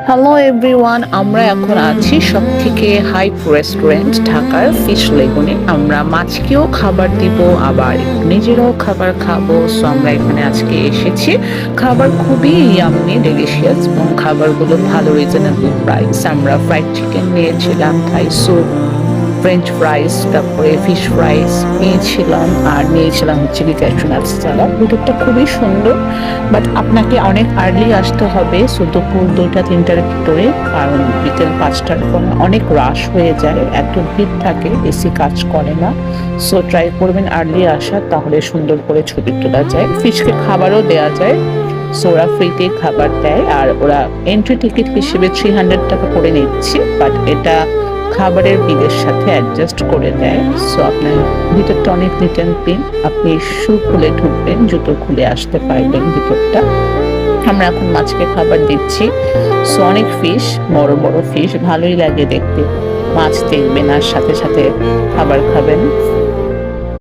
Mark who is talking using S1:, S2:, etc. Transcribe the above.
S1: Hello everyone, আমরা এখন আছি সবথেকে হাইপ রেস্টুরেন্ট ঢাকার ফিশ লেগুনে। আমরা মাছকেও খাবার দিব, আবার নিজেরাও খাবার খাবো। সো আমরা এখানে আজকে এসেছি। খাবার খুবই ইয়াম্মি ডেলিশিয়াস এবং খাবারগুলো ভালো রিজনেবল প্রাইস। আমরা ফ্রাইড চিকেন নিয়েছিলাম, থাই স্যুপ, ফ্রেঞ্চ ফ্রাইস, তারপরে ফিশ ফ্রাইস নিয়েছিলাম, আর নিয়েছিলাম হচ্ছে কি ক্যাশনাট সালাদ। ভিতরটা খুবই সুন্দর, বাট আপনাকে অনেক আর্লি আসতে হবে, সো দুপুর 2টা-3টার ভিতরে, কারণ বিকেল 5টার পরে অনেক রাশ হয়ে যায়, এত ভিড় থাকে, বেশি কাজ করে না। সো ট্রাই করবেন আর্লি আসা, তাহলে সুন্দর করে ছবি তোলা যায়। ফিশকে খাবারও দেওয়া যায়, সো ওরা ফ্রিতে খাবার দেয়, আর ওরা এন্ট্রি টিকিট হিসেবে 300 টাকা করে নিচ্ছে, বাট এটা খাবারের বিলের সাথে অ্যাডজাস্ট করে দেয়। সো আপনার ভিতরটা অনেক নিট অ্যান্ড ক্লিন। আপনি শু খুলে ঢুকবেন, জুতো খুলে আসতে পারবেন ভিতরটা। আমরা এখন মাছকে খাবার দিচ্ছি। সো অনেক ফিশ, বড় বড় ফিশ, ভালোই লাগে দেখতে। মাছ দেখবেন আর সাথে সাথে খাবার খাবেন।